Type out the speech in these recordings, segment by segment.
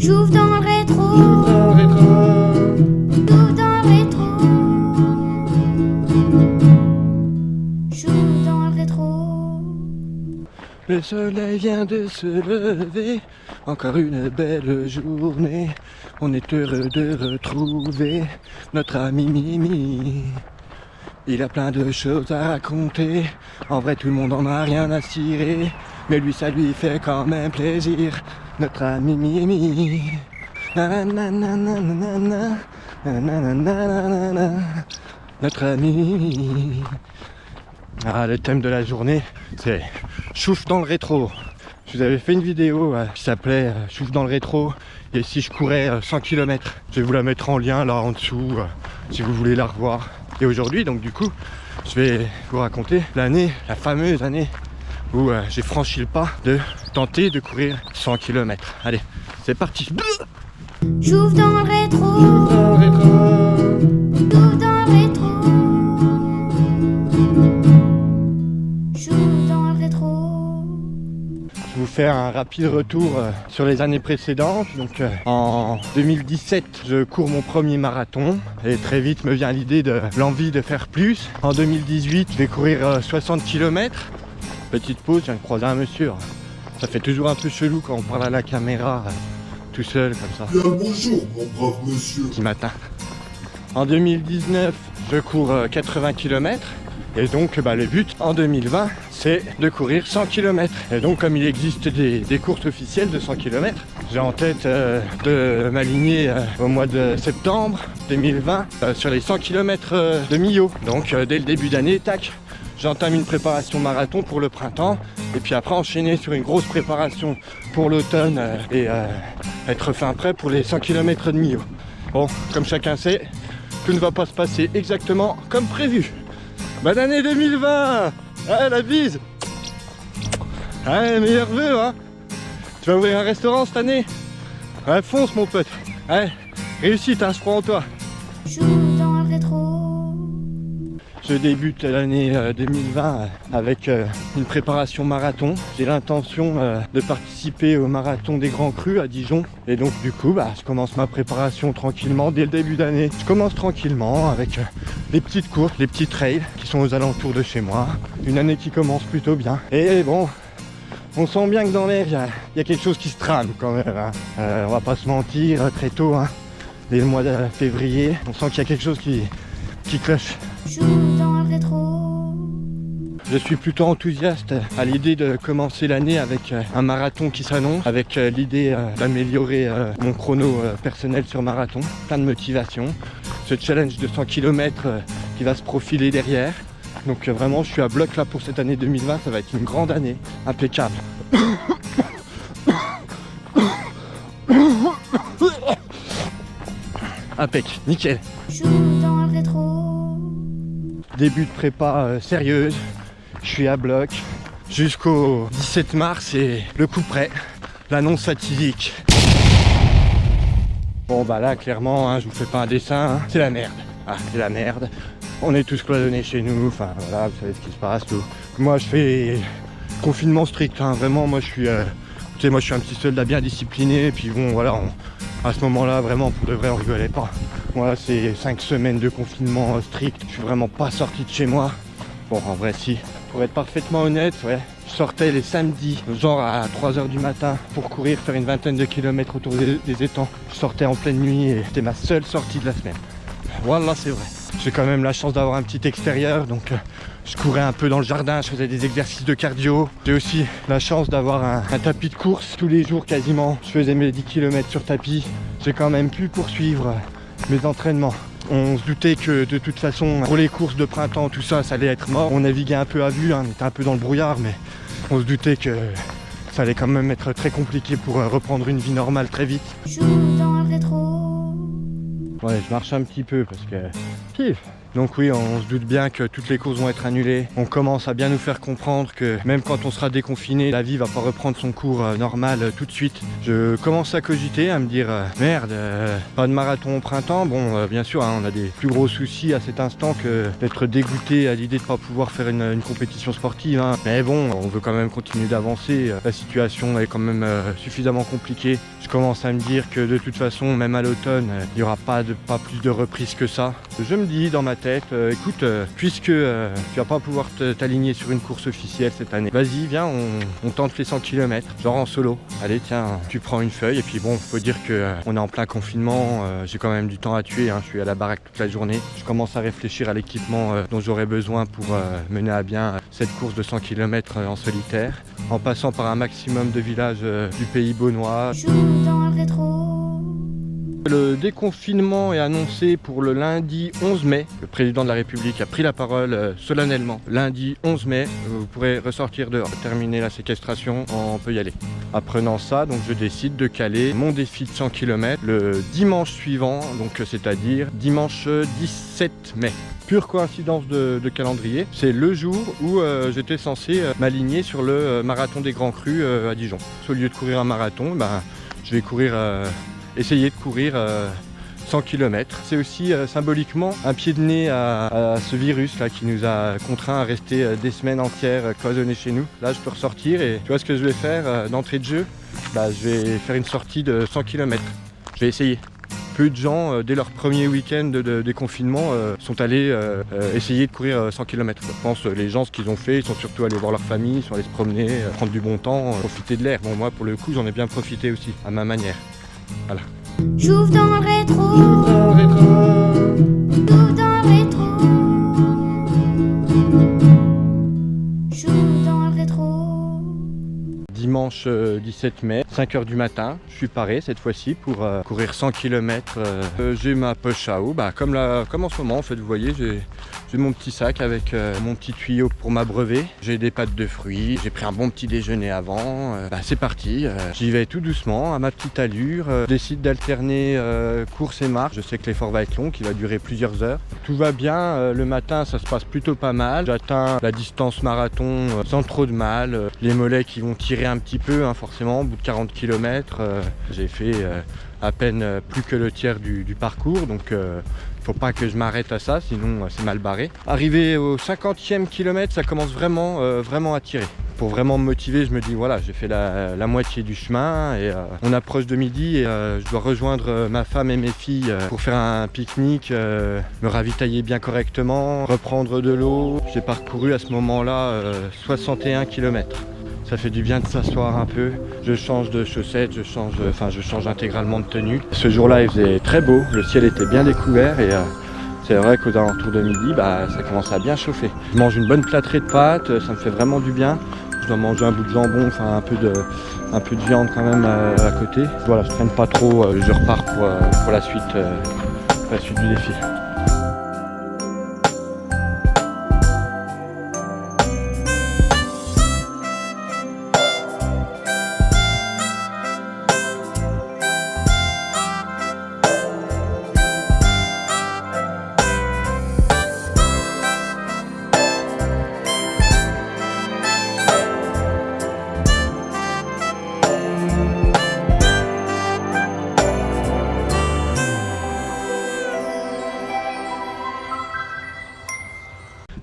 J'ouvre dans le rétro. J'ouvre dans le rétro. J'ouvre dans le rétro. J'ouvre dans le rétro. Le soleil vient de se lever, encore une belle journée. On est heureux de retrouver notre ami Mimi. Il a plein de choses à raconter, en vrai tout le monde en a rien à cirer, mais lui ça lui fait quand même plaisir, notre ami Mimi. Nananananana, nananananana, notre ami Mimi. Ah, le thème de la journée, c'est chouffe dans le rétro. Je vous avais fait une vidéo qui s'appelait chouffe dans le rétro, et si je courais 100 km. Je vais vous la mettre en lien là en dessous, si vous voulez la revoir. Et aujourd'hui, donc du coup, je vais vous raconter l'année, la fameuse année où j'ai franchi le pas de tenter de courir 100 km. Allez, c'est parti. J'ouvre dans le rétro. J'ouvre dans le rétro. J'ouvre dans le rétro. J'ouvre dans le rétro. Je vais vous faire un rapide retour sur les années précédentes. Donc en 2017, je cours mon premier marathon et très vite me vient l'idée de l'envie de faire plus. En 2018, je vais courir 60 km. Petite pause, je viens de croiser un monsieur. Ça fait toujours un peu chelou quand on parle à la caméra tout seul comme ça. Bien bonjour, mon brave monsieur. Petit matin. En 2019, je cours 80 km. Et donc le but en 2020 c'est de courir 100 km. Et donc comme il existe des courses officielles de 100 km, j'ai en tête de m'aligner au mois de septembre 2020 sur les 100 km de Millau. Donc dès le début d'année, tac, j'entame une préparation marathon pour le printemps. Et puis après enchaîner sur une grosse préparation pour l'automne et être fin prêt pour les 100 km de Millau. Bon, comme chacun sait, tout ne va pas se passer exactement comme prévu. Bonne année 2020! Ah, la bise! Ouais, meilleurs vœux, hein! Tu vas ouvrir un restaurant cette année? Ouais, fonce, mon pote! Ouais, réussite, hein, je crois en toi! J'ouvre dans le rétro. Je débute l'année 2020 avec une préparation marathon. J'ai l'intention de participer au marathon des Grands Crus à Dijon. Et donc du coup, je commence ma préparation tranquillement dès le début d'année. Je commence tranquillement avec les petites courses, les petits trails qui sont aux alentours de chez moi. Une année qui commence plutôt bien. Et bon, on sent bien que dans l'air, il y a quelque chose qui se trame quand même. Hein. On va pas se mentir, très tôt, hein, dès le mois de février, on sent qu'il y a quelque chose qui cloche. J'ouvre dans le rétro. Je suis plutôt enthousiaste à l'idée de commencer l'année avec un marathon qui s'annonce, avec l'idée d'améliorer mon chrono personnel sur marathon, plein de motivation. Ce challenge de 100 km qui va se profiler derrière. Donc vraiment, je suis à bloc là pour cette année 2020, ça va être une grande année, impeccable. Impec, nickel. J'ouvre dans le rétro. Début de prépa sérieuse, je suis à bloc jusqu'au 17 mars et le coup près, l'annonce fatidique. Bon là clairement, hein, je vous fais pas un dessin, hein, c'est la merde. Ah, c'est la merde. On est tous cloisonnés chez nous, enfin voilà, vous savez ce qui se passe. Tout. Moi je fais confinement strict, hein, vraiment moi je suis moi je suis un petit soldat bien discipliné et puis bon voilà, à ce moment-là vraiment pour de vrai on rigolait pas. Moi c'est 5 semaines de confinement strict, je suis vraiment pas sorti de chez moi. Bon en vrai si, pour être parfaitement honnête, ouais, je sortais les samedis, genre à 3h du matin pour courir, faire une vingtaine de kilomètres autour des étangs. Je sortais en pleine nuit et c'était ma seule sortie de la semaine. Voilà, c'est vrai. J'ai quand même la chance d'avoir un petit extérieur, donc je courais un peu dans le jardin, je faisais des exercices de cardio. J'ai aussi la chance d'avoir un tapis de course. Tous les jours quasiment, je faisais mes 10 km sur tapis. J'ai quand même pu poursuivre mes entraînements. On se doutait que de toute façon, pour les courses de printemps, tout ça, ça allait être mort. On naviguait un peu à vue, hein, on était un peu dans le brouillard, mais on se doutait que ça allait quand même être très compliqué pour reprendre une vie normale très vite. J'ouvre dans le rétro. Ouais, je marche un petit peu parce que... Pif, Donc oui, on se doute bien que toutes les courses vont être annulées. On commence à bien nous faire comprendre que même quand on sera déconfiné, la vie va pas reprendre son cours normal tout de suite. Je commence à cogiter, à me dire merde, pas de marathon au printemps. Bon, bien sûr, hein, on a des plus gros soucis à cet instant que d'être dégoûté à l'idée de pas pouvoir faire une compétition sportive. Hein. Mais bon, on veut quand même continuer d'avancer. La situation est quand même suffisamment compliquée. Je commence à me dire que de toute façon, même à l'automne, il n'y aura pas plus de reprise que ça. Je me dis dans ma tête, écoute, puisque tu vas pas pouvoir t'aligner sur une course officielle cette année, vas-y, viens, on tente les 100 km, genre en solo. Allez, tiens, tu prends une feuille et puis bon, faut dire que on est en plein confinement, j'ai quand même du temps à tuer, hein, je suis à la baraque toute la journée. Je commence à réfléchir à l'équipement dont j'aurais besoin pour mener à bien cette course de 100 km en solitaire, en passant par un maximum de villages du pays beaunois. Joue dans le rétro. Le déconfinement est annoncé pour le lundi 11 mai. Le président de la République a pris la parole solennellement. Lundi 11 mai, vous pourrez ressortir dehors. Terminer la séquestration, on peut y aller. Apprenant ça, donc je décide de caler mon défi de 100 km le dimanche suivant, donc c'est-à-dire dimanche 17 mai. Pure coïncidence de calendrier, c'est le jour où j'étais censé m'aligner sur le marathon des Grands Crus à Dijon. Au lieu de courir un marathon, je vais essayer de courir 100 km. C'est aussi symboliquement un pied de nez à ce virus là qui nous a contraints à rester des semaines entières cloisonnés chez nous. Là je peux ressortir et tu vois ce que je vais faire d'entrée de jeu, je vais faire une sortie de 100 km. Je vais essayer. Peu de gens, dès leur premier week-end de déconfinement, sont allés essayer de courir 100 km. Je pense les gens, ce qu'ils ont fait, ils sont surtout allés voir leur famille, ils sont allés se promener, prendre du bon temps, profiter de l'air. Bon, moi, pour le coup, j'en ai bien profité aussi, à ma manière. Voilà. J'ouvre dans le rétro. Dans le rétro. J'ouvre dans le rétro. J'ouvre dans le rétro. Dimanche 17 mai, 5h du matin, je suis paré cette fois-ci pour courir 100 km. J'ai ma poche à eau, comme en ce moment en fait, vous voyez, j'ai mon petit sac avec mon petit tuyau pour m'abreuver. J'ai des pâtes de fruits, j'ai pris un bon petit déjeuner avant. C'est parti, j'y vais tout doucement, à ma petite allure. Je décide d'alterner course et marche. Je sais que l'effort va être long, qu'il va durer plusieurs heures. Tout va bien, le matin ça se passe plutôt pas mal. J'atteins la distance marathon sans trop de mal. Les mollets qui vont tirer un petit peu, forcément, au bout de 40 km. J'ai fait à peine plus que le tiers du parcours, donc faut pas que je m'arrête à ça, sinon c'est mal barré. Arrivé au 50e kilomètre, ça commence vraiment à tirer. Pour vraiment me motiver, je me dis voilà, j'ai fait la moitié du chemin et on approche de midi et je dois rejoindre ma femme et mes filles pour faire un pique-nique, me ravitailler bien correctement, reprendre de l'eau. J'ai parcouru à ce moment-là 61 km. Ça fait du bien de s'asseoir un peu. Je change de chaussettes, je change intégralement de tenue. Ce jour-là, il faisait très beau, le ciel était bien découvert et c'est vrai qu'aux alentours de midi, ça commence à bien chauffer. Je mange une bonne plâtrée de pâtes, ça me fait vraiment du bien. Je dois manger un bout de jambon, un peu de viande quand même à côté. Voilà, je traîne pas trop, je repars pour la suite du défi.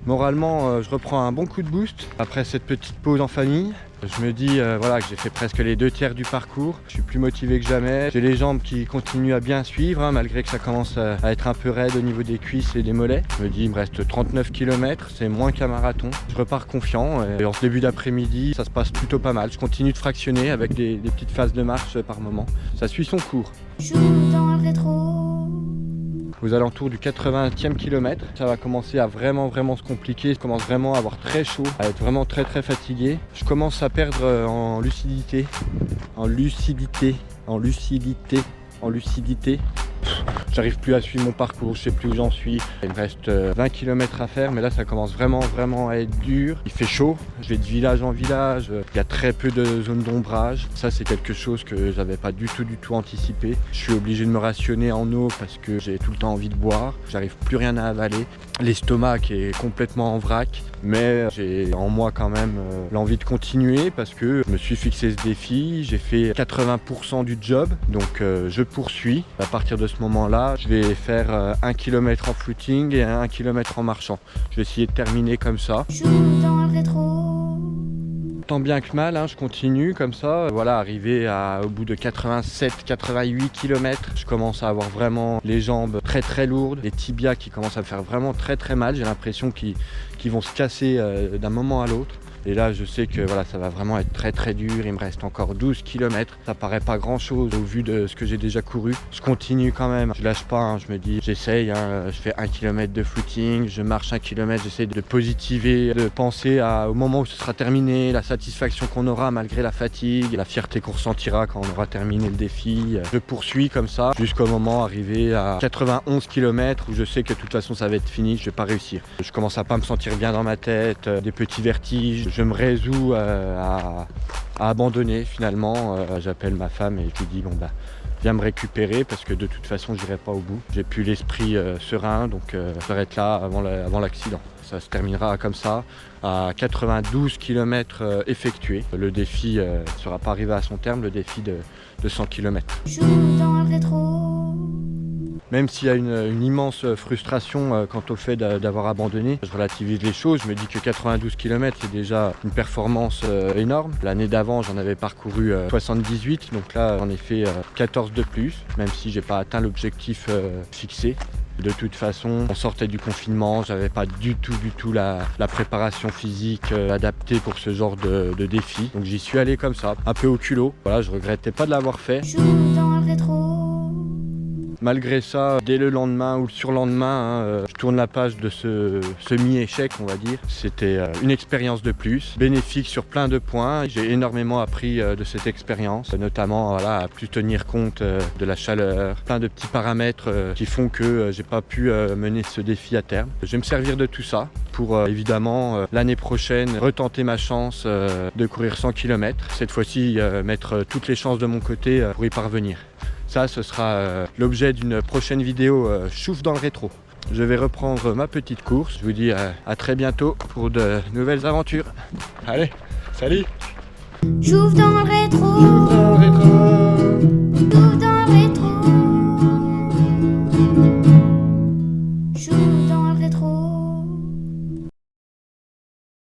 Moralement, je reprends un bon coup de boost après cette petite pause en famille. Je me dis que j'ai fait presque les 2 tiers du parcours. Je suis plus motivé que jamais. J'ai les jambes qui continuent à bien suivre, malgré que ça commence à être un peu raide au niveau des cuisses et des mollets. Je me dis il me reste 39 km, c'est moins qu'un marathon. Je repars confiant et en ce début d'après-midi, ça se passe plutôt pas mal. Je continue de fractionner avec des petites phases de marche par moment. Ça suit son cours. J'ouvre dans le rétro. Aux alentours du 80e kilomètre, ça va commencer à vraiment se compliquer. Je commence vraiment à avoir très chaud, à être vraiment très fatigué. Je commence à perdre en lucidité. J'arrive plus à suivre mon parcours, je sais plus où j'en suis. Il me reste 20 km à faire, mais là ça commence vraiment à être dur. Il fait chaud, je vais de village en village, il y a très peu de zones d'ombrage. Ça c'est quelque chose que j'avais pas du tout anticipé. Je suis obligé de me rationner en eau parce que j'ai tout le temps envie de boire. J'arrive plus rien à avaler. L'estomac qui est complètement en vrac, mais j'ai en moi quand même l'envie de continuer parce que je me suis fixé ce défi. J'ai fait 80% du job, donc je poursuis. À partir de ce moment-là, je vais faire 1 km en footing et 1 km en marchant. Je vais essayer de terminer comme ça. J'ouvre dans le rétro. Tant bien que mal, je continue comme ça. Voilà, arrivé au bout de 87-88 km, je commence à avoir vraiment les jambes très lourdes, les tibias qui commencent à me faire vraiment très mal. J'ai l'impression qu'ils vont se casser d'un moment à l'autre. Et là, je sais que voilà, ça va vraiment être très dur. Il me reste encore 12 km. Ça paraît pas grand chose au vu de ce que j'ai déjà couru. Je continue quand même. Je lâche pas. Je me dis, j'essaye. Je fais 1 km de footing. Je marche 1 km. J'essaie de positiver, de penser au moment où ce sera terminé, la satisfaction qu'on aura malgré la fatigue, la fierté qu'on ressentira quand on aura terminé le défi. Je poursuis comme ça jusqu'au moment arrivé à 91 km où je sais que de toute façon ça va être fini. Je vais pas réussir. Je commence à pas me sentir bien dans ma tête, des petits vertiges. Je me résous à abandonner finalement. J'appelle ma femme et je lui dis bon bah viens me récupérer parce que de toute façon j'irai pas au bout. J'ai plus l'esprit serein, donc j'arrête là avant l'accident. Ça se terminera comme ça à 92 km effectués. Le défi ne sera pas arrivé à son terme, le défi de 100 km. J'ouvre dans le rétro. Même s'il y a une immense frustration quant au fait d'avoir abandonné, je relativise les choses, je me dis que 92 km c'est déjà une performance énorme. L'année d'avant j'en avais parcouru 78, donc là j'en ai fait 14 de plus, même si j'ai pas atteint l'objectif fixé. De toute façon, on sortait du confinement, j'avais pas du tout la préparation physique adaptée pour ce genre de défi. Donc j'y suis allé comme ça, un peu au culot. Voilà, je regrettais pas de l'avoir fait. J'ouvre dans le rétro. Malgré ça, dès le lendemain ou le surlendemain, je tourne la page de ce semi-échec, on va dire. C'était une expérience de plus, bénéfique sur plein de points. J'ai énormément appris de cette expérience, notamment voilà, à plus tenir compte de la chaleur, plein de petits paramètres qui font que j'ai pas pu mener ce défi à terme. Je vais me servir de tout ça pour évidemment l'année prochaine retenter ma chance de courir 100 km. Cette fois-ci, mettre toutes les chances de mon côté pour y parvenir. Ça, ce sera l'objet d'une prochaine vidéo chouf dans le rétro. Je vais reprendre ma petite course. Je vous dis à très bientôt pour de nouvelles aventures. Allez, salut! J'ouvre dans le rétro. J'ouvre dans le rétro.